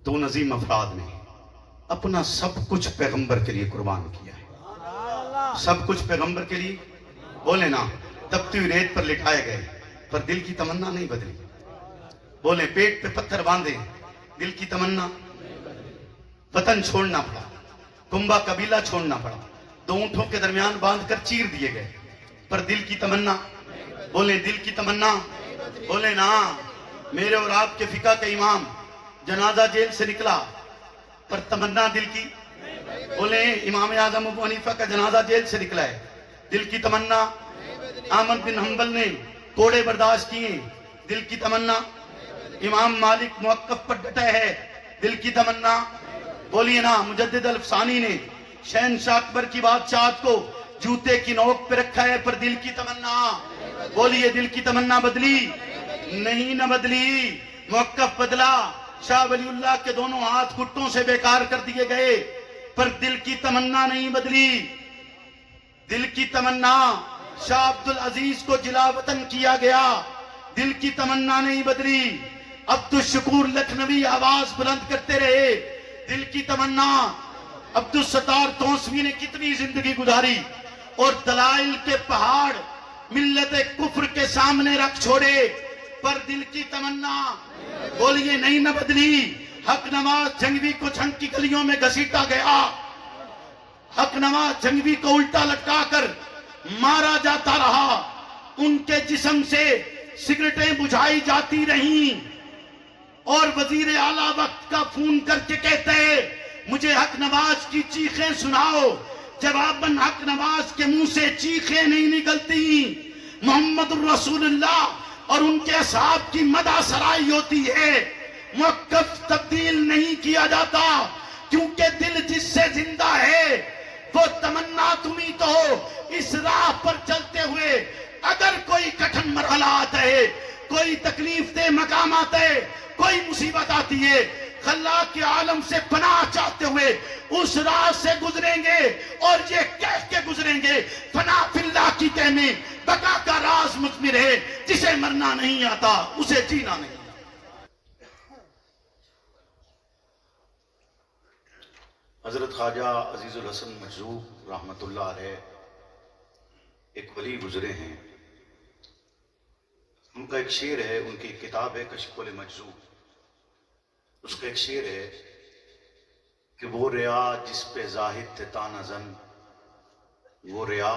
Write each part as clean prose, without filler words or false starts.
تو ان عظیم افراد نے اپنا سب کچھ پیغمبر کے لیے قربان کیا ہے. سب کچھ پیغمبر کے لیے. بولے نا. تپتی ہوئی ریت پر لٹائے گئے پر دل کی تمنا نہیں بدلی. بولے پیٹ پہ پتھر باندھے دل کی تمنا. وطن چھوڑنا پڑا, کنبا قبیلہ چھوڑنا پڑا, 2 اونٹوں کے درمیان باندھ کر چیر دیے گئے پر دل کی تمنا. بولے دل کی تمنا. بولے نا. میرے اور آپ کے فقہ کا امام جنازہ جیل سے نکلا پر تمنا دل کی. بولے امام اعظم ابو حنیفہ کا جنازہ جیل سے نکلا ہے, دل کی تمنا. احمد بن حنبل نے کوڑے برداشت کیے, دل کی تمنا. امام مالک موقف پر ڈٹے ہے, دل کی تمنا. بولیے نا. مجدد الفسانی نے شہنشاہ اکبر کی بادشاہت کو جوتے کی نوک پہ رکھا ہے پر دل کی تمنا. بولیے دل کی تمنا بدلی نہیں. نہ بدلی. موقف بدلا. شاہ ولی اللہ کے دونوں ہاتھ گھٹوں سے بیکار کر دیے گئے پر دل کی تمنا نہیں بدلی. دل کی تمنا. شاہ عبدالعزیز کو جلا وطن کیا گیا, دل کی تمنا نہیں بدلی. عبدالشکور لکھنوی آواز بلند کرتے رہے, دل کی تمنا. عبدالستار توسوی نے کتنی زندگی گزاری اور دلائل کے پہاڑ ملت کفر کے سامنے رکھ چھوڑے پر دل کی تمنا. بولیے نہیں نہ بدلی. حق نواز جنگوی کو جھنگ کی گلیوں میں گھسیٹا گیا, حق نواز جنگوی کو الٹا لٹکا کر مارا جاتا رہا, ان کے جسم سے سگریٹیں بجھائی جاتی رہیں اور وزیر اعلیٰ وقت کا فون کر کے کہتے مجھے حق نواز کی چیخیں سناؤ. جواباً حق نواز کے منہ سے چیخیں نہیں نکلتی, محمد الرسول اللہ اور ان کے اصحاب کی مدح سرائی ہوتی ہے. موقف تبدیل نہیں کیا جاتا کیونکہ دل جس سے زندہ ہے وہ تمنا تمہیں تو ہو. اس راہ پر چلتے ہوئے اگر کوئی کٹھن مرحلہ آتا ہے, کوئی تکلیف دہ مقام آتا ہے, کوئی مصیبت آتی ہے, خلاق کے عالم سے پناہ چاہتے ہوئے اس راہ سے گزریں گے اور یہ کہہ کے گزریں گے فنا فی اللہ کی کہنے بقا کا راز مضمر ہے, جسے مرنا نہیں آتا اسے جینا نہیں. حضرت خواجہ عزیز الحسن مجذوب رحمت اللہ علیہ ایک ولی گزرے ہیں. ان کا ایک شعر ہے, ان کی کتاب ہے کشف المجذوب, اس کا ایک شعر ہے کہ وہ ریا جس پہ زاہد تھے تانہ زن, وہ ریا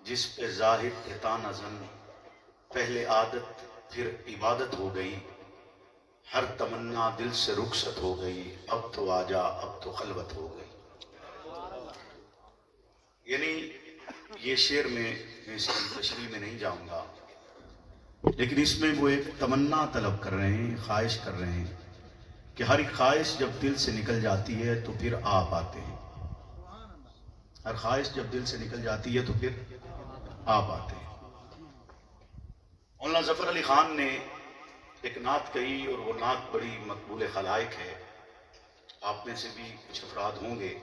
جس پہ زاہد تھے تانہ زن, پہلے عادت پھر عبادت ہو گئی, ہر تمنا دل سے رخصت ہو گئی, اب تو آجا اب تو خلوت ہو گئی. یعنی یہ شعر میں اس کی تشریح میں نہیں جاؤں گا, لیکن اس میں وہ ایک تمنا طلب کر رہے ہیں, خواہش کر رہے ہیں کہ ہر ایک خواہش جب دل سے نکل جاتی ہے تو پھر آپ آتے ہیں. ہر خواہش جب دل سے نکل جاتی ہے تو پھر آپ آتے ہیں. مولانا ظفر علی خان نے ایک نعت کہی اور وہ نعت بڑی مقبول خلائق ہے. آپ میں سے بھی کچھ افراد ہوں گے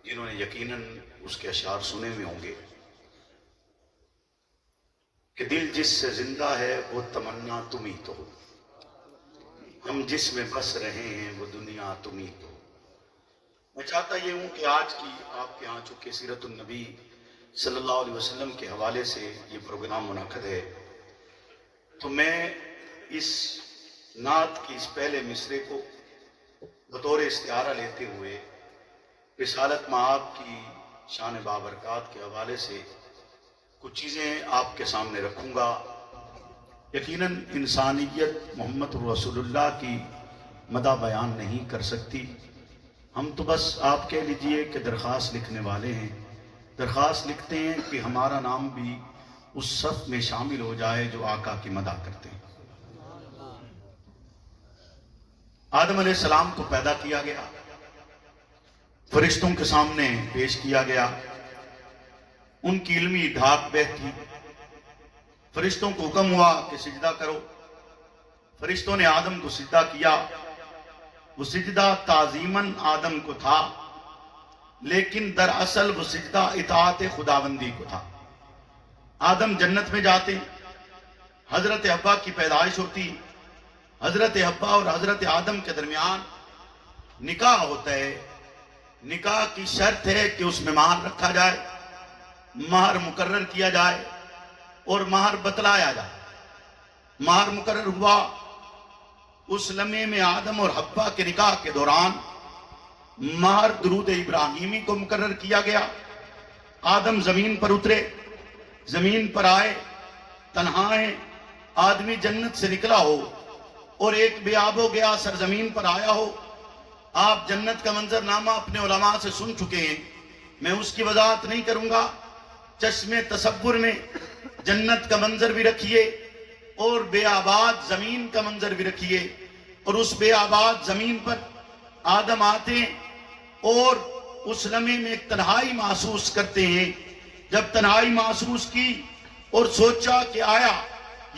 جنہوں نے یقیناً اس کے اشعار سنے ہوئے ہوں گے کہ دل جس سے زندہ ہے وہ تمنا تم ہی تو ہو, ہم جس میں بس رہے ہیں وہ دنیا تم ہی تو. میں چاہتا یہ ہوں کہ آج کی آپ کے ہاں چونکہ سیرت النبی صلی اللہ علیہ وسلم کے حوالے سے یہ پروگرام منعقد ہے, تو میں اس نعت کی اس پہلے مصرے کو بطور استعارہ لیتے ہوئے رسالت مآب کی شان بابرکات کے حوالے سے کچھ چیزیں آپ کے سامنے رکھوں گا. یقیناً انسانیت محمد رسول اللہ کی مدح بیان نہیں کر سکتی. ہم تو بس آپ کہہ لیجئے کہ درخواست لکھنے والے ہیں, درخواست لکھتے ہیں کہ ہمارا نام بھی اس صف میں شامل ہو جائے جو آقا کی مدح کرتے ہیں. آدم علیہ السلام کو پیدا کیا گیا, فرشتوں کے سامنے پیش کیا گیا, ان کی علمی ڈھاک بہتی, فرشتوں کو حکم ہوا کہ سجدہ کرو, فرشتوں نے آدم کو سجدہ کیا. وہ سجدہ تعظیماً آدم کو تھا, لیکن دراصل وہ سجدہ اطاعت خداوندی کو تھا. آدم جنت میں جاتے, حضرت حوا کی پیدائش ہوتی, حضرت حوا اور حضرت آدم کے درمیان نکاح ہوتا ہے، نکاح کی شرط ہے کہ اس میں مہر رکھا جائے، مہر مقرر کیا جائے اور مہر بتلایا جائے۔ مہر مقرر ہوا، اس لمحے میں آدم اور حوا کے نکاح کے دوران مہر درود ابراہیمی کو مقرر کیا گیا۔ آدم زمین پر اترے، زمین پر آئے، تنہا ہے، آدمی جنت سے نکلا ہو اور ایک بے آب و گیا سرزمین پر آیا ہو۔ آپ جنت کا منظر نامہ اپنے علماء سے سن چکے ہیں، میں اس کی وضاحت نہیں کروں گا۔ چشم تصور میں جنت کا منظر بھی رکھیے اور بے آباد زمین کا منظر بھی رکھیے، اور اس بے آباد زمین پر آدم آتے ہیں اور اس لمحے میں ایک تنہائی محسوس کرتے ہیں۔ جب تنہائی محسوس کی اور سوچا کہ آیا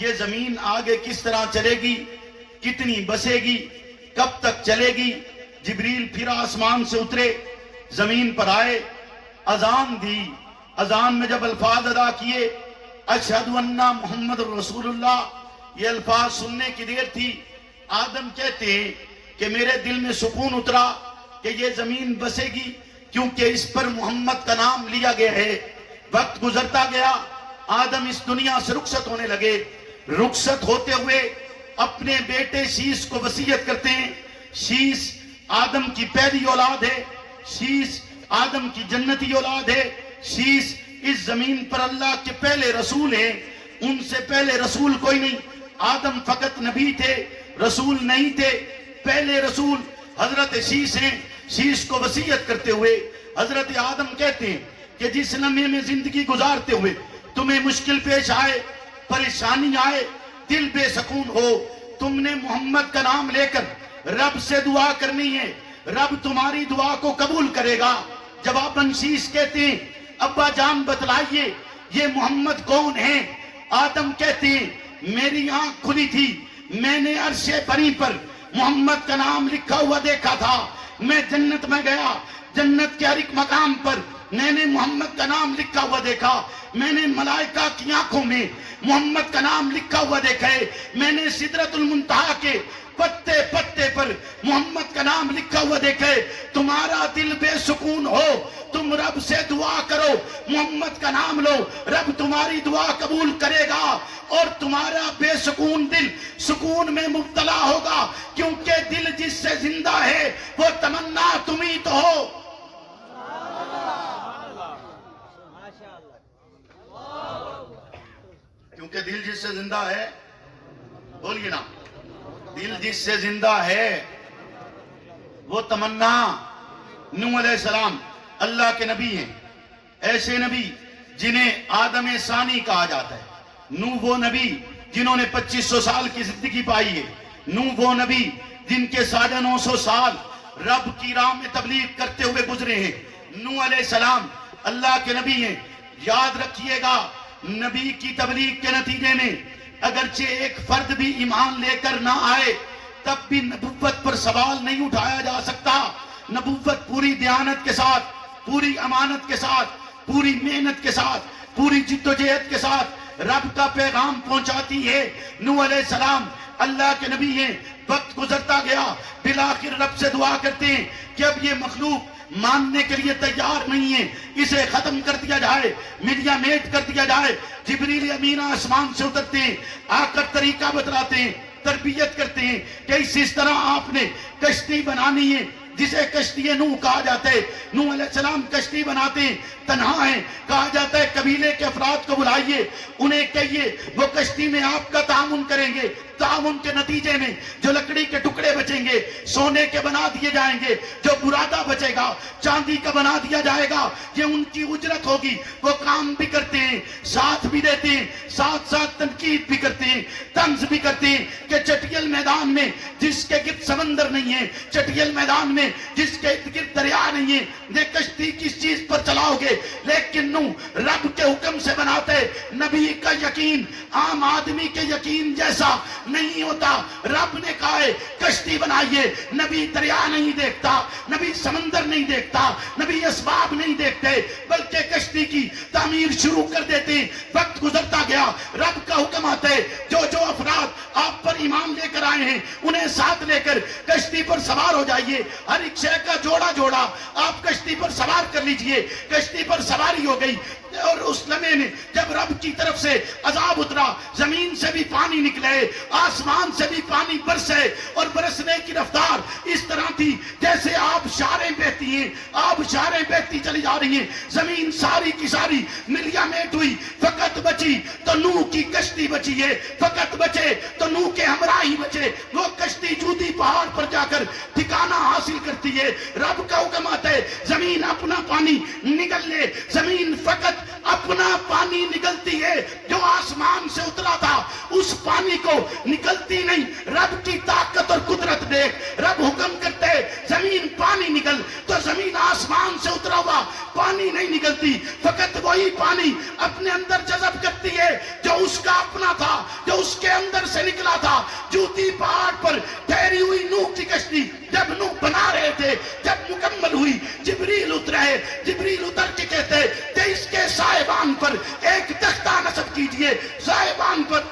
یہ زمین آگے کس طرح چلے گی، کتنی بسے گی، کب تک چلے گی، جبریل پھر آسمان سے اترے، زمین پر آئے، اذان دی۔ اذان میں جب الفاظ ادا کیے، اشہد ان محمد رسول اللہ، یہ الفاظ سننے کی دیر تھی۔ آدم کہتے ہیں کہ میرے دل میں سکون اترا کہ یہ زمین بسے گی، کیونکہ اس پر محمد کا نام لیا گیا ہے۔ وقت گزرتا گیا، آدم اس دنیا سے رخصت ہونے لگے۔ رخصت ہوتے ہوئے اپنے بیٹے شیش کو وصیت کرتے ہیں۔ شیش آدم کی پہلی اولاد ہے، شیش آدم کی جنتی اولاد ہے، شیش اس زمین پر اللہ کے پہلے رسول ہیں۔ ان سے پہلے رسول کوئی نہیں، آدم فقط نبی تھے، رسول نہیں تھے۔ پہلے رسول حضرت شیش ہیں۔ شیش کو وصیت کرتے ہوئے حضرت آدم کہتے ہیں کہ جس لمحے میں زندگی گزارتے ہوئے تمہیں مشکل پیش آئے، پریشانی آئے، دل بے سکون ہو، تم نے محمد کا نام لے کر رب سے دعا کرنی ہے، رب تمہاری دعا کو قبول کرے گا۔ جواباً شیش کہتے ہیں ابا جان بتلائیے یہ محمد کون ہے؟ آدم کہتے ہیں میری آنکھ کھلی تھی، میں نے عرش بری پر محمد کا نام لکھا ہوا دیکھا تھا۔ میں جنت میں گیا، جنت کے ہر ایک مقام پر میں نے محمد کا نام لکھا ہوا دیکھا۔ میں نے ملائکہ کی آنکھوں میں محمد کا نام لکھا ہوا دیکھا ہے۔ میں نے سدرۃ المنتہا کے پتے پتے پر محمد کا نام لکھا ہوا دیکھے۔ تمہارا دل بے سکون ہو، تم رب سے دعا کرو، محمد کا نام لو، رب تمہاری دعا قبول کرے گا اور تمہارا بے سکون دل سکون میں مبتلا ہوگا، کیونکہ دل جس سے زندہ ہے وہ تمنا تمہیں تو ہو۔ کیونکہ دل جس سے زندہ ہے، بولیے نا، دل جس سے زندہ ہے وہ تمنا۔ نوح علیہ السلام اللہ کے نبی ہیں، ایسے نبی جنہیں آدم ثانی کہا جاتا ہے۔ نوح وہ نبی جنہوں نے 2500 سال کی زندگی پائی ہے۔ نوح وہ نبی جن کے 950 سال رب کی راہ میں تبلیغ کرتے ہوئے گزرے ہیں۔ نوح علیہ السلام اللہ کے نبی ہیں۔ یاد رکھیے گا، نبی کی تبلیغ کے نتیجے میں اگرچہ ایک فرد بھی ایمان لے کر نہ آئے، تب بھی نبوت پر سوال نہیں اٹھایا جا سکتا۔ نبوت پوری دیانت کے ساتھ، پوری امانت کے ساتھ، پوری محنت کے ساتھ، پوری جد و جہد کے ساتھ رب کا پیغام پہنچاتی ہے۔ نوح علیہ السلام اللہ کے نبی ہیں۔ وقت گزرتا گیا، بالآخر رب سے دعا کرتے ہیں کہ اب یہ مخلوق ماننے کے لیے تیار نہیں ہے، اسے ختم کر دیا جائے، میڈیا میٹ کر دیا جائے۔ جبریل امین آسمان سے اترتے ہیں، آ کر طریقہ بتلاتے ہیں، تربیت کرتے ہیں کہ اس طرح آپ نے کشتی بنانی ہے جسے کشتی نوح کہا جاتا ہے۔ نوح علیہ السلام کشتی بناتے ہیں، تنہا ہیں، کہا جاتا ہے قبیلے کے افراد کو بلائیے، انہیں کہیے وہ کشتی میں آپ کا تعاون کریں گے۔ تعاون کے نتیجے میں جو لکڑی کے ٹکڑے بچیں گے سونے کے بنا دیے جائیں گے، جو برادہ بچے گا چاندی کا بنا دیا جائے گا، یہ ان کی اجرت ہوگی۔ وہ کام بھی کرتے ہیں، ساتھ بھی دیتے ہیں، ساتھ ساتھ تنقید بھی کرتے ہیں، طنز بھی کرتے ہیں کہ چٹیل میدان میں جس کے گرد سمندر نہیں ہے، چٹیل میدان میں جس کے گرد دریا نہیں ہے، یہ کشتی کس چیز پر چلاؤ گے؟ لیکن نوح رب کے حکم سے بناتے۔ نبی کا یقین عام آدمی کے یقین جیسا نہیں ہوتا۔ رب نے کہا ہے کشتی بنائیے، نبی دریا نہیں دیکھتا، نبی سمندر نہیں دیکھتا، نبی اسباب نہیں دیکھتے، بلکہ کشتی کی تعمیر شروع کر دیتے۔ وقت گزرتا گیا، رب کا حکم آتا ہے جو جو افراد آپ پر ایمان لے کر آئے ہیں انہیں چیزیں ساتھ لے کر کشتی پر سوار ہو جائیے، ہر ایک شے کا جوڑا جوڑا آپ کشتی پر سوار کر لیجئے۔ کشتی پر سواری ہو گئی، اور اس لمحے میں جب رب کی طرف سے عذاب اترا، زمین سے بھی پانی نکلے، آسمان سے بھی پانی برسے، اور برسنے کی رفتار اس طرح تھی جیسے آب شاریں بہتی ہیں، آب شاریں بہتی چلی جا رہی ہیں۔ زمین ساری کی ساری ملیا میٹ ہوئی، فقط بچی تو نوح کی کشتی بچی ہے، فقط بچے تو نوح کے ہمراہی بچے۔ وہ کشتی جودی پہاڑ پر جا کر ٹھکانہ حاصل کرتی ہے۔ رب کا حکم آتا ہے زمین اپنا پانی نگل لے، زمین فقط اپنا پانی نگلتی ہے، جو آسمان سے اترا تھا اس پانی کو نگلتی نہیں۔ رب کی طاقت اور قدرت دیکھ، رب حکم کرتے زمین پانی نگل، تو زمین آسمان سے اترا ہوا پانی نہیں نگلتی، فقط وہی پانی اپنے اندر جذب کرتی ہے جو اس کا اپنا تھا، جو اس کے اندر سے نکلا تھا۔ جوتی پہاڑ پر ٹھہری ہوئی نوح کی کشتی جب نوح بنا رہے تھے، جب مکمل ہوئی، جبریل اترے، جبریل اتر کے کہتے کہ اس کے صاحبان پر ایک تختہ نصب کیجئے۔ صاحبان پر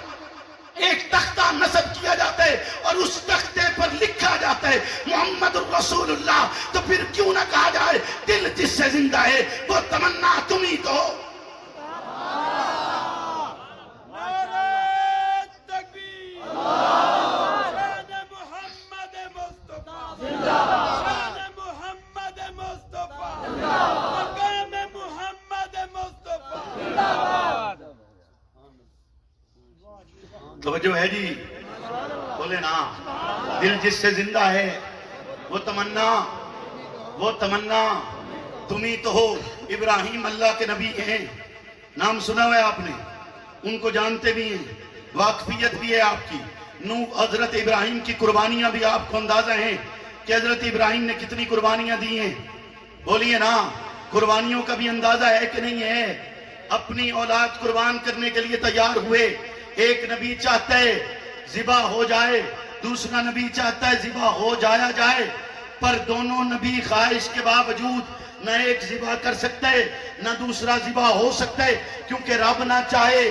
ایک تختہ نصب کیا جاتا ہے اور اس تختے پر لکھا جاتا ہے محمد الرسول اللہ۔ تو پھر کیوں نہ کہا جائے دل جس سے زندہ ہے وہ تمنا تم ہی تو ہو۔ توجہ ہے جی، بولے نا، دل جس سے زندہ ہے وہ تمنا تم ہی تو ہو۔ ابراہیم اللہ کے نبی ہیں، نام سنا ہوا ہے آپ نے، ان کو جانتے بھی ہیں، واقفیت بھی ہے آپ کی۔ نوح حضرت ابراہیم کی قربانیاں بھی آپ کو اندازہ ہیں کہ حضرت ابراہیم نے کتنی قربانیاں دی ہیں۔ بولیے نا، قربانیوں کا بھی اندازہ ہے کہ نہیں ہے؟ اپنی اولاد قربان کرنے کے لیے تیار ہوئے۔ ایک نبی چاہتا ہے ذبح ہو جائے، دوسرا نبی چاہتا ہے ذبح ہو جایا جائے، پر دونوں نبی خواہش کے باوجود نہ ایک ذبح کر سکتے نہ دوسرا ذبح ہو سکتے، کیونکہ رب نہ چاہے،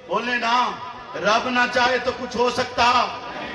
بولے نا، رب نہ چاہے تو کچھ ہو سکتا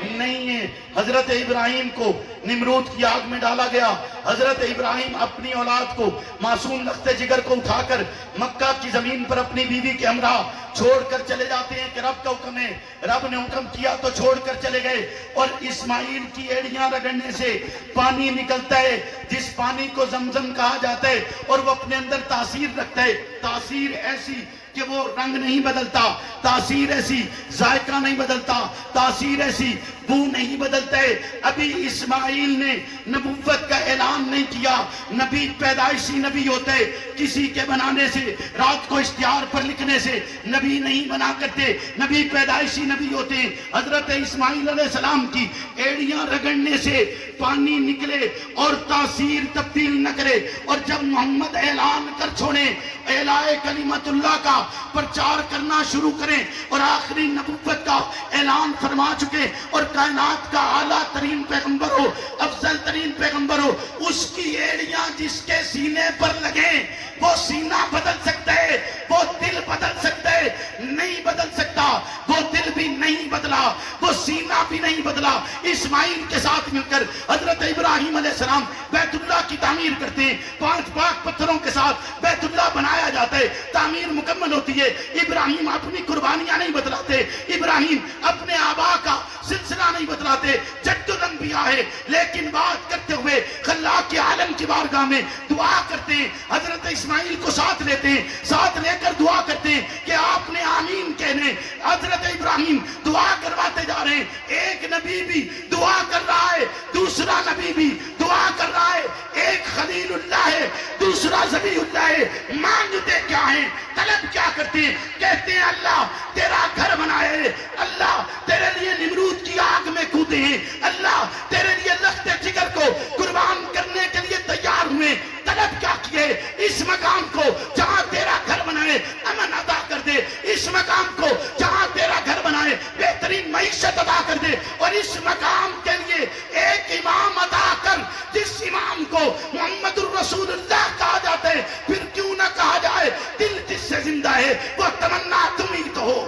نہیں ہے۔ حضرت ابراہیم کو نمرود کی آگ میں ڈالا گیا۔ حضرت ابراہیم اپنی اولاد کو، معصوم لخت جگر کو اٹھا کر مکہ کی زمین پر اپنی بیوی کے ہمراہ چھوڑ کر چلے جاتے ہیں کہ رب کا حکم ہے، رب نے حکم کیا تو چھوڑ کر چلے گئے۔ اور اسماعیل کی ایڑیاں رگڑنے سے پانی نکلتا ہے، جس پانی کو زمزم کہا جاتا ہے، اور وہ اپنے اندر تاثیر رکھتا ہے، تاثیر ایسی کہ وہ رنگ نہیں بدلتا، تاثیر ایسی ذائقہ نہیں بدلتا، تاثیر ایسی بو نہیں بدلتا ہے۔ ابھی اسماعیل نے نبوت کا اعلان نہیں کیا، نبی پیدائشی نبی ہوتے، کسی کے بنانے سے، رات کو اشتہار پر لکھنے سے نبی نہیں بنا کرتے، نبی پیدائشی نبی ہوتے ہیں۔ حضرت اسماعیل علیہ السلام کی ایڑیاں رگڑنے سے پانی نکلے اور تاثیر تبدیل نہ کرے، اور جب محمد اعلان کر چھوڑیں، اعلائے کلمت اللہ کا پرچار کرنا شروع کریں، اور آخری نبوت کا اعلان فرما چکے، اور کائنات کا اعلیٰ ترین پیغمبر ہو، افضل ترین پیغمبر ہو، اس کی ایڑیاں جس کے سینے پر لگیں وہ سینہ بدل سکتا ہے، وہ دل بدل سکتا ہے، نہیں بدل سکتا۔ وہ دل بھی نہیں بدلا، وہ سینہ بھی نہیں بدلا۔ اسماعیل کے ساتھ مل کر حضرت ابراہیم علیہ السلام بیت اللہ کی تعمیر کرتے ہیں، 5 پاک پتھروں کے ساتھ بیت اللہ بنایا جاتا ہے، تعمیر مکمل ہوتی ہے۔ ابراہیم اپنی قربانیاں نہیں بتلاتے، ابراہیم اپنے آبا کا سلسلہ نہیں بتلاتے، جد الانبیاء ہے، لیکن بات کرتے ہوئے خلاق کے عالم کی بارگاہ میں دعا کرتے ہیں۔ حضرت اسماعیل کو ساتھ لیتے ہیں، ساتھ لے کر دعا کرتے ہیں کہ آپ نے آمین کہنے۔ حضرت ابراہیم دعا کرواتے جا رہے ہیں، ایک نبی بھی دعا کر رہا ہے، دوسرا نبی بھی دعا کر رہا ہے، ایک خلیل اللہ ہے، دوسرا ذبیح اللہ ہے۔ مانگتے کیا ہیں، طلب کیا کرتے ہیں؟ کہتے ہیں اللہ تیرا گھر بنائے، اللہ تیرے لیے نمرود کی آگ میں کودے ہیں، اللہ تیرے لیے لخت جگر کو قربان کرنے کے لیے تیار ہوئے۔ طلب کیا کیے؟ اس مقام کو جہاں تیرا گھر بنائے امن عطا کر دے، اس مقام کو جہاں تیرا گھر بنائے بہترین معیشت عطا کر دے، اور اس مقام کے لیے ایک امام عطا کر جس امام کو محمد الرسول اللہ کہا جاتا ہے۔ پھر کیوں نہ کہا جائے دل جس سے زندہ ہے وہ تمنا تم ہی تو ہو۔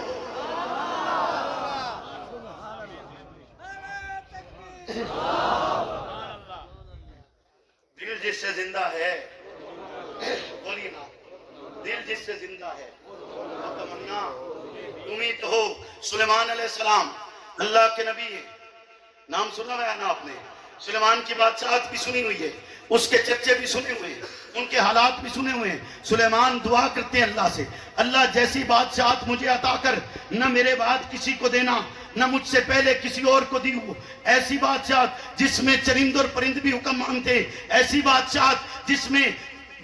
دل جس سے زندہ ہے، بولیے نا، دل جس سے زندہ ہے وہ تمنا تم ہی تو ہو۔ سلیمان علیہ السلام اللہ کے نبی ہے، نام سنا ہے نا آپ نے؟ سلیمان کی بادشاہت بھی سنی ہوئی ہے، اس کے چرچے بھی سنے ہوئے ہیں، ان کے حالات بھی سنے ہوئے ہیں۔ سلیمان دعا کرتے ہیں اللہ سے، اللہ جیسی بادشاہت مجھے عطا کر، نہ میرے بعد کسی کو دینا، نہ مجھ سے پہلے کسی اور کو دی ہو۔ ایسی بادشاہت جس میں چرند اور پرند بھی حکم مانتے، ایسی بادشاہت جس میں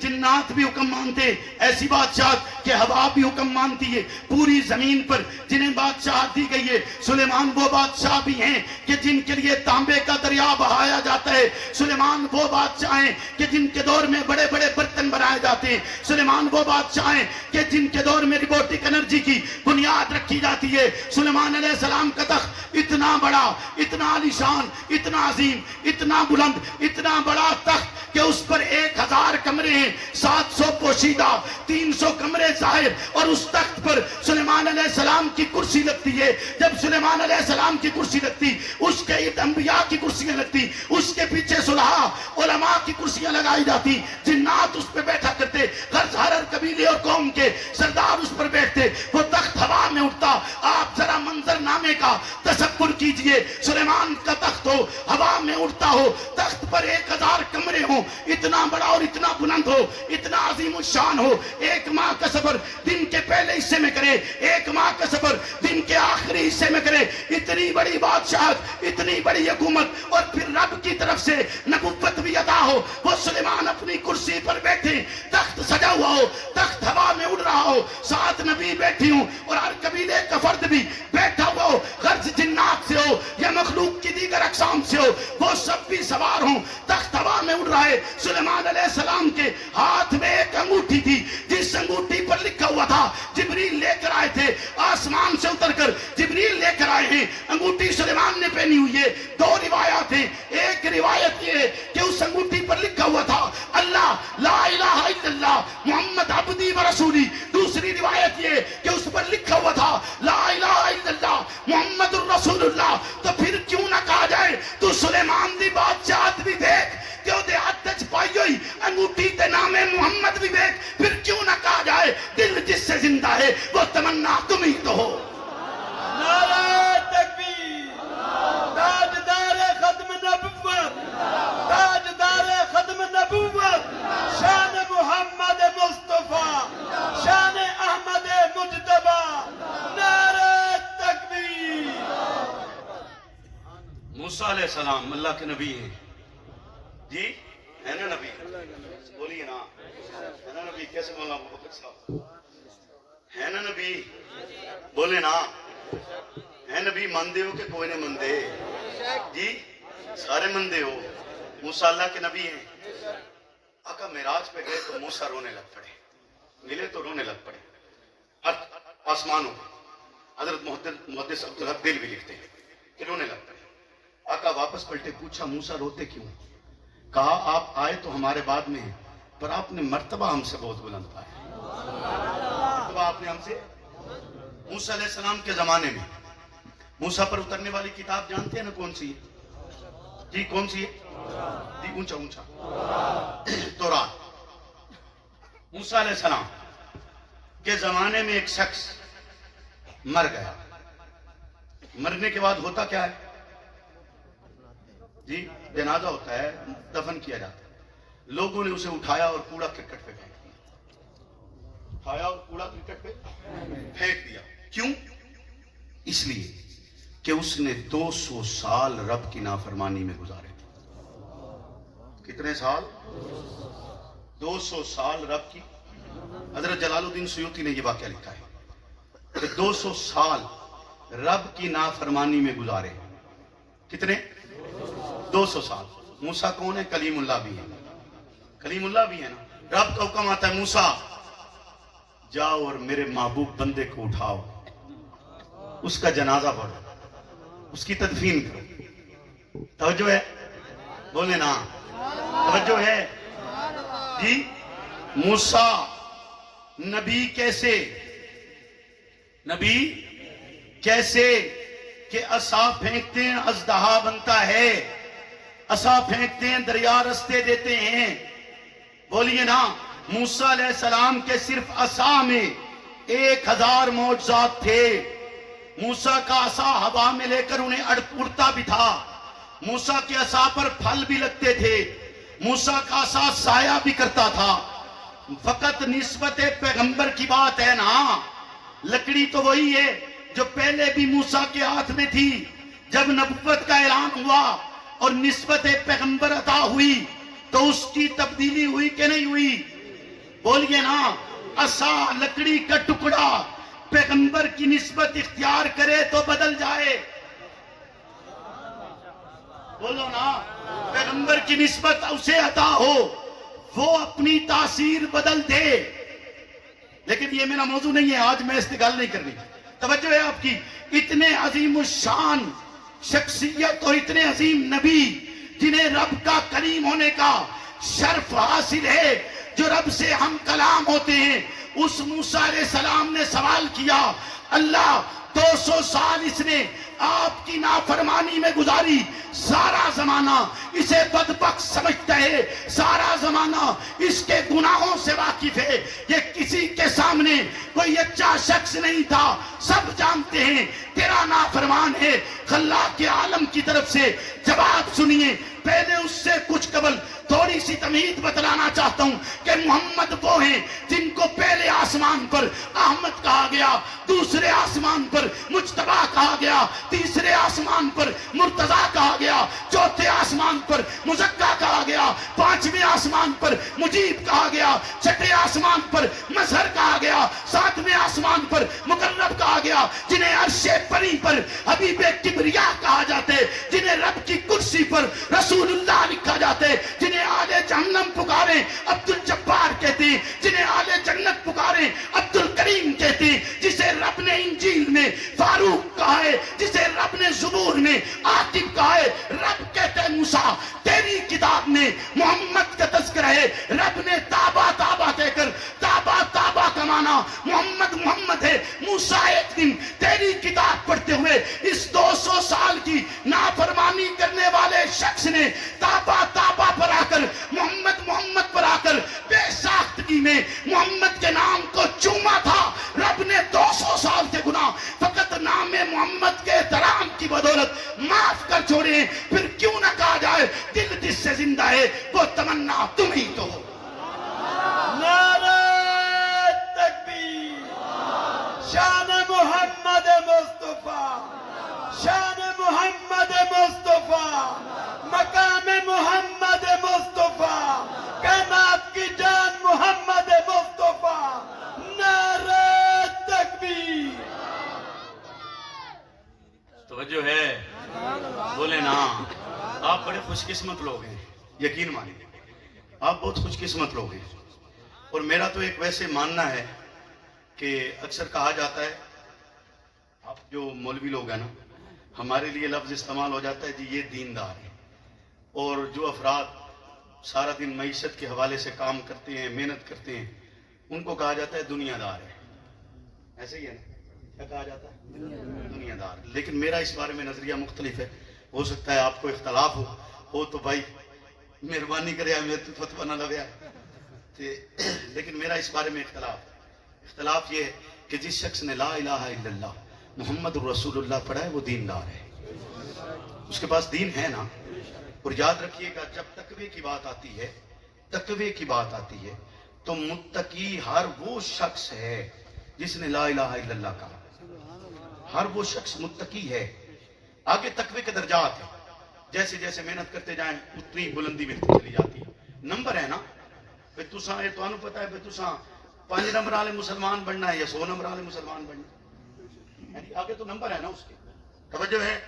جنات بھی حکم مانتے، ایسی بادشاہت کہ ہوا بھی حکم مانتی ہے۔ پوری زمین پر جنہیں بادشاہت دی گئی ہے، سلیمان وہ بادشاہ بھی ہیں کہ جن کے لیے تانبے کا دریا بہایا جاتا ہے۔ سلیمان وہ بادشاہ ہیں کہ جن کے دور میں بڑے بڑے برتن بنائے جاتے ہیں۔ سلیمان وہ بادشاہ ہیں کہ جن کے دور میں روبوٹک انرجی کی بنیاد رکھی جاتی ہے۔ سلیمان علیہ السلام کا تخت اتنا بڑا، اتنا عالیشان، اتنا عظیم، اتنا بلند، اتنا بڑا تخت کہ اس پر 1000 کمرے ہیں، 700 پوشیدہ، 300 کمرے ظاہر، اور اس تخت پر سلیمان علیہ السلام کی کرسی لگتی ہے۔ جب سلیمان علیہ السلام کی کرسی لگتی، اس کے ارد انبیاء کی کرسیاں لگتی، اس کے پیچھے صلحاء علماء کی کرسیاں لگائی جاتی، جنات اس پہ بیٹھا کرتے، ہر قبیلے اور قوم کے سردار اس پر بیٹھتے، وہ تخت ہوا میں اٹھتا۔ آپ ذرا منظر نامے کا تصور کیجئے، سلیمان کا تخت ہو، ہوا میں اڑتا ہو، تخت پر 1000 کمرے ہوں، اتنا بڑا اور اتنا بلند ہو، اتنا عظیم الشان ہو۔ 1 ماہ کا سفر دن کے پہلے حصے میں کرے، 1 ماہ کا سفر دن کے آخری حصے میں کرے۔ اتنی بڑی بادشاہت، اتنی بڑی حکومت، اور پھر رب کی طرف سے نبوت بھی عطا ہو۔ وہ سلیمان اپنی کرسی پر بیٹھے، تخت سجا ہوا ہو، تخت ہوا میں اڑ رہا ہو، 7 نبی بیٹھی ہوں، اور ہر قبیلے کا فرد بھی بیٹھا ہوا ہو، غرض جنات سے ہو یا مخلوق کی دیگر اقسام سے ہو، وہ سب بھی سوار ہوں، تخت ہوا میں اڑ رہا ہے۔ سلیمان علیہ السلام کے ہاتھ میں ایک انگوٹھی تھی، جس انگوٹھی پر لکھا ہوا تھا، جبریل لے کر آئے تھے، آسمان سے اتر کر جبریل لے کر آئے ہیں۔ انگوٹھی سلیمان نے پہنی ہوئی ہے۔ 2 روایات ہیں، ایک روایت یہ ہے کہ اس انگوٹھی پر لکھا ہوا تھا اللہ لا الہ الا اللہ محمد عبدی و رسولی۔ دوسری روایت یہ کہ اس پر لکھا ہوا تھا لا الہ الا اللہ محمد الرسول اللہ۔ تو پھر کیوں نہ کہا جائے تو سلیمان دی بادشاہت بھی دیکھ، کیوں دے ہاتھ وچ پائی ہوئی انگوٹھی تے نام محمد بھی دیکھ، پھر کیوں نہ کہا جائے دل جس سے زندہ ہے وہ تمنا تم ہی تو ہو۔ نعرہ تکبیر، تاجدار ختم نبوت، تاجدار ختم نبوت، شان محمد مصطفیٰ، شان احمد مجتبی، نعرہ تکبیر۔ موسیٰ علیہ السلام اللہ کے نبی ہیں جی، ہے نا نبی؟ بولیے نا، ہے نا نبی؟ کیسے مولانا ابو بکر صاحب ہے نا نبی؟ بولے نا، ہے نبی؟ مندے ہو کہ کوئی نہیں مندے جی؟ سارے مندے ہو۔ موسیٰ اللہ کے نبی ہیں۔ آقا معراج پہ گئے تو موسیٰ رونے لگ پڑے، ملے تو رونے لگ پڑے، آسمانوں حضرت محدث عبدالحق دل بھی لکھتے ہیں کہ رونے لگ پڑے۔ آقا واپس پلٹے، پوچھا موسیٰ روتے کیوں؟ کہا آپ آئے تو ہمارے بعد میں ہیں، پر آپ نے مرتبہ ہم سے بہت بلند پایا۔ مرتبہ آپ نے ہم سے، موسیٰ علیہ السلام کے زمانے میں موسیٰ پر اترنے والی کتاب جانتے ہیں نا کون سی ہے جی؟ کون سی ہے جی؟ اونچا اونچا، تورات۔ موسیٰ علیہ السلام کے زمانے میں ایک شخص مر گیا، مرنے کے بعد ہوتا کیا ہے جی؟ جنازہ ہوتا ہے، دفن کیا جاتا ہے۔ لوگوں نے اسے اٹھایا اور کوڑا کرکٹ پہ پھینک دیا، اٹھایا اور کوڑا کرکٹ پہ پھینک دیا۔ کیوں؟ اس لیے کہ اس نے 200 سال رب کی نافرمانی میں گزارے تھے۔ کتنے سال؟ 200 سال رب کی۔ حضرت جلال الدین سیوطی نے یہ واقعہ لکھا ہے کہ 200 سال رب کی نافرمانی میں گزارے۔ کتنے؟ 200 سال۔ موسیٰ کون ہے؟ کلیم اللہ بھی ہے، کلیم اللہ بھی ہے نا۔ رب کا حکم آتا ہے موسیٰ جاؤ اور میرے محبوب بندے کو اٹھاؤ، اس کا جنازہ پڑھو، اس کی تدفین کرو۔ توجہ ہے؟ بولے نا، توجہ ہے جی؟ موسیٰ نبی کیسے؟ نبی کیسے کہ عصا پھینکتے ہیں اژدہا بنتا ہے، عصا پھینکتے ہیں دریا رستے دیتے ہیں. بولیے نا. موسیٰ علیہ السلام کے صرف عصا میں 1000 معجزات تھے. موسیٰ کا عصا ہوا میں لے کر انہیں اڑتا بھی تھا. موسیٰ کے عصا پر پھل بھی لگتے تھے. موسیٰ کا عصا سایہ بھی کرتا تھا. فقط نسبت پیغمبر کی بات ہے نا. لکڑی تو وہی ہے جو پہلے بھی موسیٰ کے ہاتھ میں تھی. جب نبوت کا اعلان ہوا اور نسبت پیغمبر عطا ہوئی تو اس کی تبدیلی ہوئی کہ نہیں ہوئی؟ بولیے نا. عصا لکڑی کا ٹکڑا پیغمبر کی نسبت اختیار کرے تو بدل جائے. بولو نا. پیغمبر کی نسبت اسے عطا ہو، وہ اپنی تاثیر بدل دے. لیکن یہ میرا موضوع نہیں ہے، آج میں استقبال نہیں کرنی. توجہ ہے آپ کی. اتنے عظیم الشان شخصیت اور اتنے عظیم نبی جنہیں رب کا کریم ہونے کا شرف حاصل ہے، جو رب سے ہم کلام ہوتے ہیں، اس موسیٰ علیہ السلام نے سوال کیا، اللہ 200 سال اس نے آپ کی نافرمانی میں گزاری، سارا زمانہ اسے بدبخت سمجھتا ہے، سارا زمانہ اس کے گناہوں سے واقف ہے. یہ کسی کے سامنے کوئی اچھا شخص نہیں تھا، سب جانتے ہیں تیرا نافرمان ہے. خلاق کے عالم کی طرف سے جواب سنیے. پہلے اس سے کچھ قبل تھوڑی سی تمہید بتلانا چاہتا ہوں کہ محمد وہ ہیں جن کو پہلے آسمان پر احمد کہا گیا، دوسرے آسمان پر مجتبی کہا گیا، تیسرے آسمان پر مرتضی کہا گیا، چوتھے آسمان پر مزکا کہا گیا، پانچویں آسمان پر مجیب کہا گیا، چھٹے آسمان پر مظہر کہا گیا، ساتویں آسمان پر مقرب کہا گیا، جنہیں عرش پری پر حبیب کبریا کہا جاتے، جنہیں رب کی کرسی پر رسول اللہ لکھا جاتے، جنہیں آل جہنم پکاریں عبد الجبار کہتے ہیں، جنہیں آل جنت پکاریں عبد الکریم کہتے ہیں، جسے رب نے انجیل میں فاروق کہا ہے، جسے رب نے زبور میں عاقب کہا ہے. رب کہتے ہیں موسیٰ تیری کتاب میں محمد کا تذکرہ ہے. رب نے تابا تابا کہہ کر، تابا تابا کا معنی محمد محمد ہے. موسیٰ ایک دن تیری کتاب پڑھتے ہوئے اس 200 سال کی نافرمانی کرنے والے شخص نے تابا تابا پر آ کر، محمد محمد پر آ کر بے ساختگی میں محمد کے نام کو چوما تھا. رب نے 200 سال کے گناہ فقط نام محمد کے احترام کی بدولت معاف کر چھوڑے. پھر کیوں نہ کہا جائے دل جس سے زندہ ہے وہ تمنا تم ہی تو ہو. نعرہ تکبیر. شان محمد مصطفیٰ، شان محمد مصطفیٰ، مقام محمد مصطفیٰ، کائنات کی جان محمد مصطفیٰ. نعرہ تکبیر. توجہ ہے. بولے نا. آپ بڑے خوش قسمت لوگ ہیں، یقین مانیے آپ بہت خوش قسمت لوگ ہیں. اور میرا تو ایک ویسے ماننا ہے کہ اکثر کہا جاتا ہے، آپ جو مولوی لوگ ہیں نا، ہمارے لیے لفظ استعمال ہو جاتا ہے جی یہ دیندار ہے. اور جو افراد سارا دن معیشت کے حوالے سے کام کرتے ہیں، محنت کرتے ہیں، ان کو کہا جاتا ہے دنیا دار ہے. ایسے ہی ہے نا؟ کیا کہا جاتا ہے؟ دنیا دار. لیکن میرا اس بارے میں نظریہ مختلف ہے. ہو سکتا ہے آپ کو اختلاف ہو تو بھائی مہربانی کرے میں فتویٰ نہ لگیا. لیکن میرا اس بارے میں اختلاف یہ ہے کہ جس شخص نے لا الہ الا اللہ محمد رسول اللہ پڑھا ہے وہ دیندار ہے، اس کے پاس دین ہے نا. اور یاد رکھیے گا جب تقوی کی بات آتی ہے تو متقی ہر وہ شخص ہے جس نے لا الہ الا اللہ کہا. ہر وہ شخص متقی ہے. آگے تقوی کے درجات ہیں، جیسے جیسے محنت کرتے جائیں اتنی بلندی میں چلی جاتی ہے. نمبر ہے نا بھئی تساں یہ تو پتہ ہے بھئی تساں 5 نمبر والے مسلمان بننا ہے یا 100 نمبر والے مسلمان بننا ہے، یعنی آگے تو نمبر ہے نا اس کے. توجہ ہے.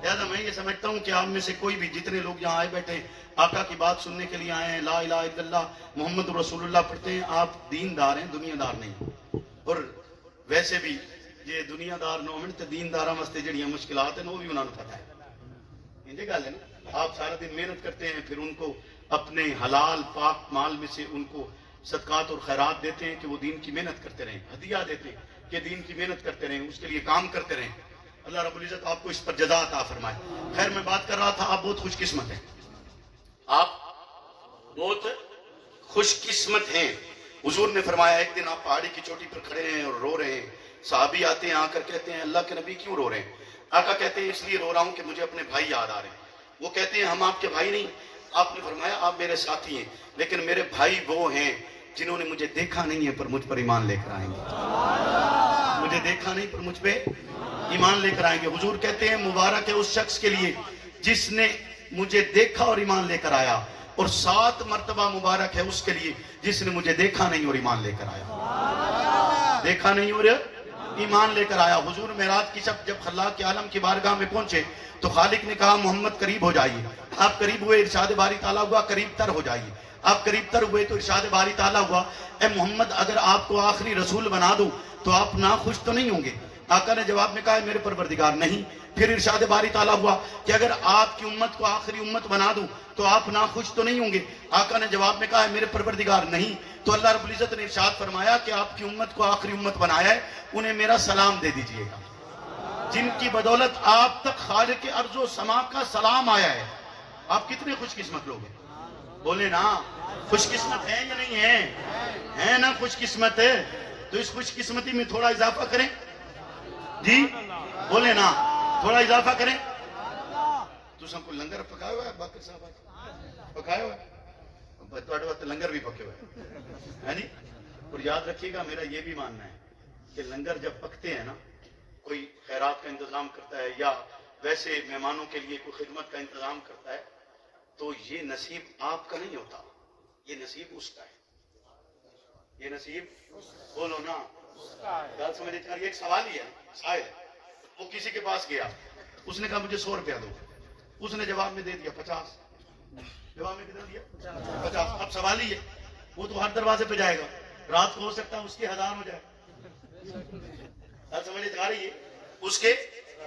لہذا میں یہ سمجھتا ہوں کہ آپ میں سے کوئی بھی جتنے لوگ یہاں آئے بیٹھے آقا کی بات سننے کے لیے آئے ہیں، لا الہ الا اللہ محمد رسول اللہ پڑھتے ہیں، آپ دیندار ہیں، دنیا دار نہیں. اور ویسے بھی یہ دنیا دار نو منٹ دیندار واسطے جڑیاں مشکلات ہیں وہ بھی انہوں نے پتہ ہے. یہ گل ہے نا. آپ سارا دن محنت کرتے ہیں، پھر ان کو اپنے حلال پاک مال میں سے ان کو صدقات اور خیرات دیتے ہیں کہ وہ دین کی محنت کرتے رہیں، ہدیہ دیتے ہیں کہ دین کی محنت کرتے رہیں، اس کے لیے کام کرتے رہیں. اللہ رب العزت آپ کو اس پر جزا عطا فرمائے. خیر میں بات کر رہا تھا آپ بہت خوش قسمت ہیں, آپ بہت خوش قسمت ہیں. حضور نے فرمایا ایک دن آپ پہاڑی کی چوٹی پر کھڑے ہیں اور رو رہے ہیں. صحابی آتے ہیں, آ کر کہتے ہیں اللہ کے نبی کیوں رو رہے ہیں؟ آقا کہتے ہیں اس لیے رو رہا ہوں کہ مجھے اپنے بھائی یاد آ رہے ہیں. وہ کہتے ہیں ہم آپ کے بھائی نہیں. آپ نے فرمایا آپ میرے ساتھی ہیں, لیکن میرے بھائی وہ ہیں جنہوں نے مجھے دیکھا نہیں ہے پر مجھ پر ایمان لے کر آئیں گے. مجھے دیکھا نہیں پر مجھ پہ ایمان لے کر آئیں گے. حضور کہتے ہیں مبارک ہے اس شخص کے لیے جس نے مجھے دیکھا اور ایمان لے کر آیا, اور 7 مرتبہ مبارک ہے اس کے لیے جس نے مجھے دیکھا نہیں اور ایمان لے کر آیا. دیکھا نہیں اور ایمان لے کر آیا. حضور معراج کی شب جب خلاق کے عالم کی بارگاہ میں پہنچے تو خالق نے کہا محمد قریب ہو جائیے. آپ قریب ہوئے, ارشاد باری تعالیٰ ہوا قریب تر ہو جائیے. آپ قریب تر ہوئے تو ارشاد باری تعالیٰ ہوا اے محمد اگر آپ کو آخری رسول بنا دوں تو آپ ناخوش تو نہیں ہوں گے؟ آقا نے جواب میں کہا میرے پروردگار نہیں. پھر ارشاد باری تعالیٰ ہوا کہ اگر آپ کی امت کو آخری امت بنا دوں تو آپ ناخوش تو نہیں ہوں گے؟ آقا نے جواب میں کہا میرے پروردگار نہیں. تو اللہ رب العزت نے ارشاد فرمایا کہ آپ کی امت کو آخری امت بنایا ہے, انہیں میرا سلام دے دیجئے گا, جن کی بدولت آپ تک خالق ارض و سما کا سلام آیا ہے. آپ کتنے خوش قسمت لوگ ہیں؟ بولے نا خوش قسمت ہیں یا نہیں ہیں؟ ہیں نا خوش قسمت ہے. تو اس خوش قسمتی میں تھوڑا اضافہ کریں جی, بولے نا تھوڑا اضافہ کریں. تو سب کو لنگر پکایا ہوا ہے باقر صاحب پکایا ہوا ہے, لنگر بھی پکے ہوئے ہیں جی. اور یاد رکھیے گا میرا یہ بھی ماننا ہے کہ لنگر جب پکتے ہیں نا, کوئی خیرات کا انتظام کرتا ہے یا ویسے مہمانوں کے لیے کوئی خدمت کا انتظام کرتا ہے, تو یہ نصیب آپ کا نہیں ہوتا, یہ نصیب اس کا ہے. یہ نصیب بولو نا بات سمجھ آ رہی ہے. ایک سوال ہی ہے, سائل وہ کسی کے پاس گیا, اس نے کہا مجھے 100 روپیہ دو. اس نے جواب میں دے دیا 50. جواب میں کتنا دیا 50. اب سوال ہی ہے, وہ تو ہر دروازے پہ جائے گا, رات کو ہو سکتا ہے اس کے 1000 ہو جائے. بات سمجھ آ رہی ہے, اس کے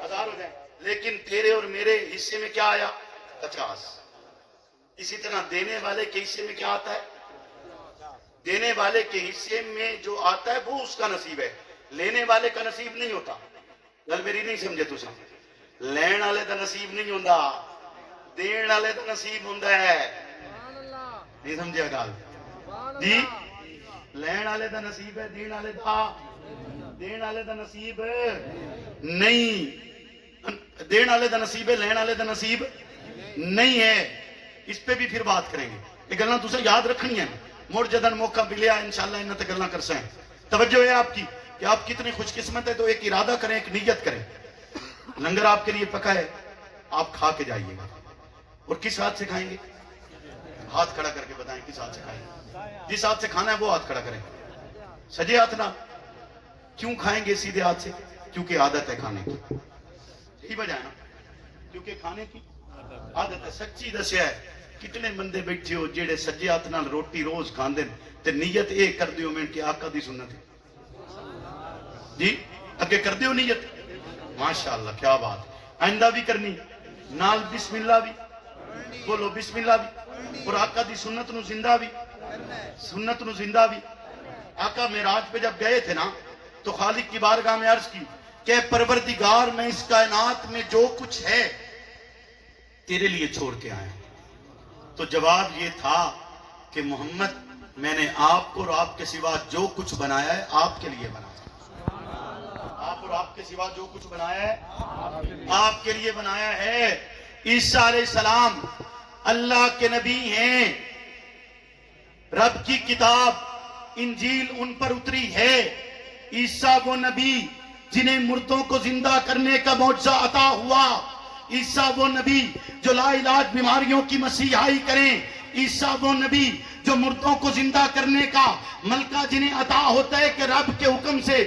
1000 ہو جائے, لیکن تیرے اور میرے حصے میں کیا آیا 50. اسی طرح دینے والے کے حصے میں کیا آتا ہے؟ دینے والے کے حصے میں جو آتا ہے وہ اس کا نصیب ہے, لینے والے کا نصیب نہیں ہوتا. گل میری نہیں سمجھے تساں؟ لین والے دا نصیب نہیں ہوندا, دین والے دا نصیب ہوندا ہے. نہیں سمجھیا گل جی؟ لین والے دا نصیب ہے, دین والے دا نصیب نہیں. دین والے دا نصیب ہے, لین والے دا نصیب نہیں ہے. اس پہ بھی پھر بات کریں گے. یہ گلاں تساں یاد رکھنی ہیں, مڑ جدن موقع ملیا انشاءاللہ انہاں تے گلاں کرساں. توجہ ہے آپ کی کہ آپ کتنی خوش قسمت ہے. تو ایک ارادہ کریں, ایک نیت کریں. لنگر آپ کے لیے پکا ہے, آپ کھا کے جائیے گا. اور کس ہاتھ سے کھائیں گے؟ ہاتھ کھڑا کر کے بتائیں کس ہاتھ سے کھائیں گے. جس ہاتھ سے کھانا ہے وہ ہاتھ کھڑا کریں, سجے ہاتھ نہ. کیوں کھائیں گے سیدھے ہاتھ سے؟ کیونکہ عادت ہے کھانے کی. یہی وجہ ہے نا, کیونکہ کھانے کی عادت ہے. سچی دسیا ہے کتنے بندے بیٹھے ہو جیڑے سجے ہاتھ نال روٹی روز کھاندے تے نیت اے کر دیو میں کہ آقا دی سنت ہے جی, اگے کر دیو نیت. ماشاءاللہ کیا بات. آئندہ بھی کرنی, نال بسم اللہ بھی بولو, بسم اللہ بھی, اور آقا دی سنت نو زندہ بھی, سنت نو زندہ بھی. آقا معراج پہ جب گئے تھے نا تو خالق کی بارگاہ میں عرض کی کہ پروردگار میں اس کائنات میں جو کچھ ہے تیرے لیے چھوڑ کے آیا. تو جواب یہ تھا کہ محمد میں نے آپ کو اور آپ کے سوا جو کچھ بنایا ہے آپ کے لیے بنایا. آپ اور آپ کے سوا جو کچھ بنایا ہے آپ کے لیے بنایا ہے. عیسیٰ علیہ السلام اللہ کے نبی ہیں, رب کی کتاب انجیل ان پر اتری ہے. عیسیٰ وہ نبی جنہیں مردوں کو زندہ کرنے کا معجزہ عطا ہوا. عیسیٰ وہ نبی جو لا علاج بیماریوں کی مسیحائی کریں. عیسیٰ وہ نبی جو مردوں کو زندہ کرنے کا ملکہ جنہیں عطا ہوتا ہے کہ رب کے حکم سے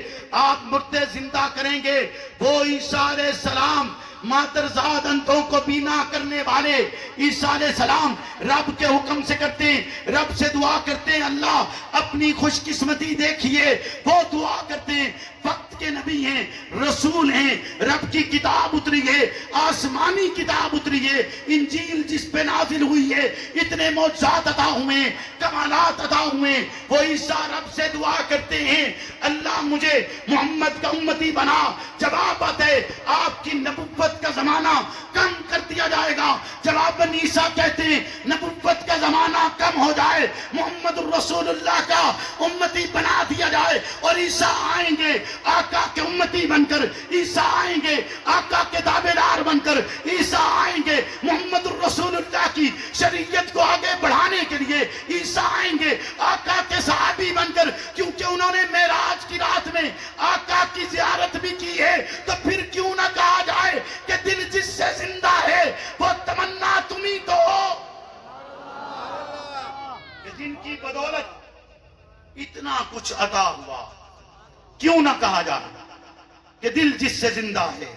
آپ مردے زندہ کریں گے. وہ عیسیٰ علیہ السلام مادرزاد اندھوں کو بینا کرنے والے عیسیٰ علیہ السلام رب کے حکم سے کرتے ہیں, رب سے دعا کرتے ہیں اللہ اپنی خوش قسمتی دیکھیے. وہ دعا کرتے ہیں وقت کے نبی ہیں, رسول ہیں, رب کی کتاب اتری ہے, آسمانی کتاب اتری ہے, انجیل جس پہ نازل ہوئی ہے, اتنے معجزات عطا ہوئے, کمالات عطا ہوئے. وہ عیسیٰ رب سے دعا کرتے ہیں اللہ مجھے محمد کا امتی بنا. جواب آتا ہے آپ کی نبوت کا زمانہ کم کر دیا جائے گا. جواب بن عیسیٰ کہتے ہیں نبوت کا زمانہ کم ہو جائے, محمد الرسول اللہ کا امتی بنا دیا جائے, اور عیسیٰ آئیں گے آقا کے امتی بن کر, عیسیٰ آئیں گے آقا کے تابعدار بن کر, عیسیٰ آئیں گے محمد الرسول اللہ کی شریعت کو آگے بڑھانے کے لیے, عیسیٰ آئیں گے آقا کے صحابی بن کر, کیونکہ انہوں نے معراج کی رات میں آقا کی زیارت بھی کی ہے. تو پھر کیوں نہ کہا جائے کہ دل جس سے زندہ ہے وہ تمنا تمہیں تو ہو, کہ جن کی بدولت اتنا کچھ عطا ہوا. کیوں نہ کہا جائے کہ دل جس سے زندہ ہے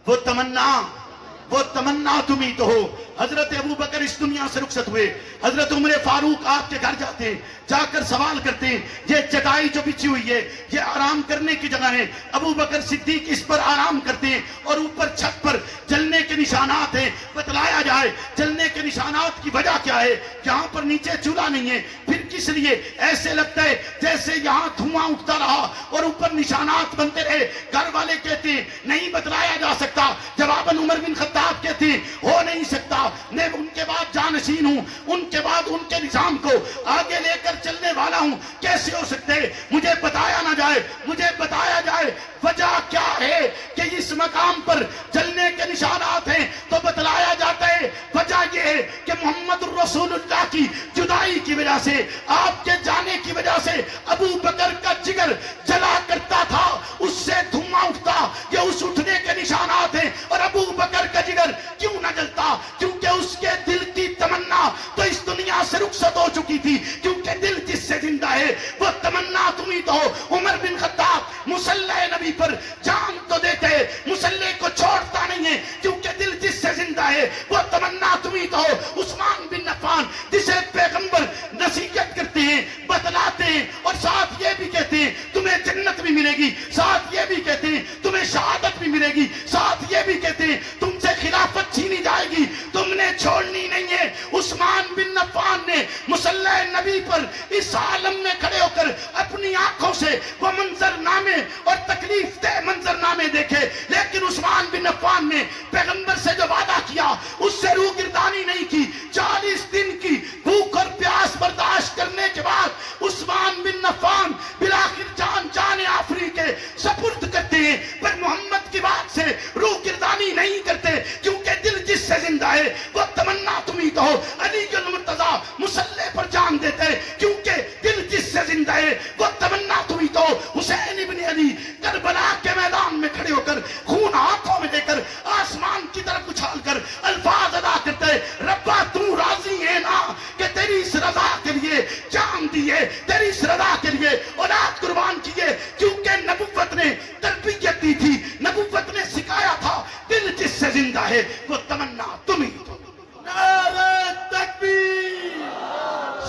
وہ تمنا تمہیں تو ہو. حضرت ابو بکر اس دنیا سے رخصت ہوئے, حضرت عمر فاروق آپ کے گھر جاتے ہیں, جا کر سوال کرتے ہیں یہ چٹائی جو بچھی ہوئی ہے یہ آرام کرنے کی جگہ ہے. ابو بکر صدیق اس پر آرام کرتے ہیں, اور اوپر چھت پر جلنے کے نشانات ہیں. بتلایا جائے جلنے کے نشانات کی وجہ کیا ہے؟ یہاں پر نیچے چولہا نہیں ہے, پھر کس لیے؟ ایسے لگتا ہے جیسے یہاں دھواں اٹھتا رہا اور اوپر نشانات بنتے رہے. گھر والے کہتے ہیں نہیں بتلایا جا سکتا. جواباً عمر بن خطاب کہتے ہیں ہو نہیں سکتا, میں ان کے بعد جانشین ہوں, ان کے بعد ان کے نظام کو آگے لے کر چلنے والا ہوں, کیسے ہو سکتے؟ مجھے بتایا نہ جائے, مجھے بتایا جائے وجہ کیا ہے کہ اس مقام پر جلنے کے نشانات ہیں. تو بتلایا جاتا ہے وجہ یہ ہے کہ محمد الرسول اللہ کی جدائی کی وجہ سے, آپ کے جانے کی وجہ سے ابو بکر کا جگر جلا کرتا تھا, اس سے دھواں اٹھتا, یہ اس اٹھنے کے نشانات ہیں. اور ابو بکر کا جگر کیوں نہ جلتا؟ کیونکہ اس کے دل کی تمنا تو اس دنیا سے رخصت ہو چکی تھی, کیونکہ دل جس سے زندہ ہے وہ تمنا تمہیں تو ہو. عمر بن خطاب مصلی نبی پر جان تو دیتے, مصلی کو چھوڑتا نہیں ہے, کیونکہ دل جس سے زندہ ہے وہ تمنا تمہیں تو ہو. عثمان بن عفان جسے پیغمبر نصیحت کرتے ہیں, بتلاتے ہیں, اور ساتھ یہ بھی کہتے ہیں تمہیں جنت بھی ملے گی, ساتھ یہ بھی کہتے ہیں تمہیں شہادت بھی ملے گی, ساتھ یہ بھی کہتے ہیں تم سے خلافت چھینی جائے گی, تم نے چھوڑنی نہیں ہے. عثمان بن عفان نے مصلی نبی پر اس عالم میں کھڑے ہو کر اپنی آنکھوں سے وہ منظر نامے اور تکلیف دہ منظر نامے دیکھے, لیکن عثمان بن عفان نے پیغمبر سے جو وعدہ کیا اس سے روگردانی نہیں کی. 40 دن کی بھوک اور پیاس برداشت کرنے کے بعد عثمان بن عفان بالآخر جان آفری کے سپرد کرتے ہیں, پر محمد کی بات سے روگردانی نہیں کرتے, کیونکہ دل جس سے زندہ ہے وہ تمنا تمہیں تو ہو. علی المرتضیٰ مصلی پر جان دیتے کیونکہ دل جس سے زندہ ہے وہ تمنا تمہیں تو ہو. حسین ابن علی کربلا کے میدان میں کھڑے ہو کر خون آنکھوں میں دے کر آسمان کی طرف اچھال کر الفاظ ادا کرتے ربا تو راضی ہے نا کہ تیری اس رضا کے لیے جان دیے, تیری اس رضا کے لیے اولاد قربان کیے, کیونکہ نبوت نے تربیت دی تھی, نبوت نے سکھایا تھا دل جس سے زندہ ہے وہ تمنا تمہیں تو. نعرہ تکبیر,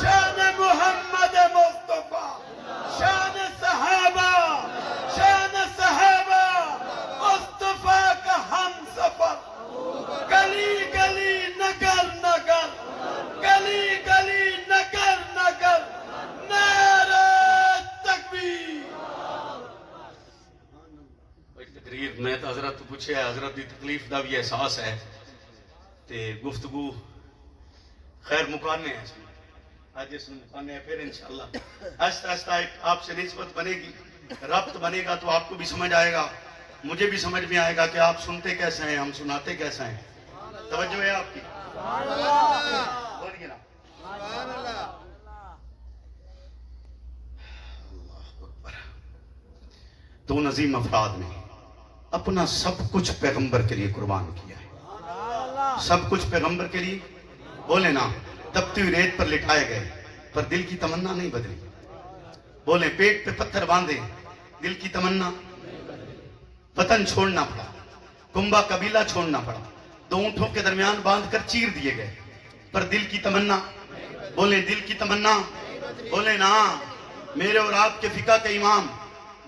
شان محمد مصطفیٰ, شان صحابہ, شان صحابہ, مصطفیٰ کا ہم سفر, گلی گلی نگر نگر, گلی گلی نگر نگر, نعرہ تکبیر. تقریر میں تو حضرت پوچھے حضرت دی تکلیف دا بھی احساس ہے تے گفتگو خیر مکانے ہیں, آج اس مکانے ہیں, پھر انشاءاللہ آہستہ آہستہ ایک آپ سے نسبت بنے گی, ربط بنے گا تو آپ کو بھی سمجھ آئے گا, مجھے بھی سمجھ میں آئے گا کہ آپ سنتے کیسے ہیں, ہم سناتے کیسے ہیں. توجہ ہے آپ کی؟ بولیے نا. اللہ اکبر. تو عظیم افراد نے اپنا سب کچھ پیغمبر کے لیے قربان کیا ہے, سب کچھ پیغمبر کے لیے. بولے نا تپتی ہوئی ریت پر لٹائے گئے پر دل کی تمنا نہیں بدلی. بولے پیٹ پہ پتھر باندھے دل کی تمنا, وطن چھوڑنا پڑا, کنبا قبیلہ چھوڑنا پڑا, 2 اونٹوں کے درمیان باندھ کر چیر دیے گئے پر دل کی تمنا. بولے دل کی تمنا. بولے نا میرے اور آپ کے فقہ کے امام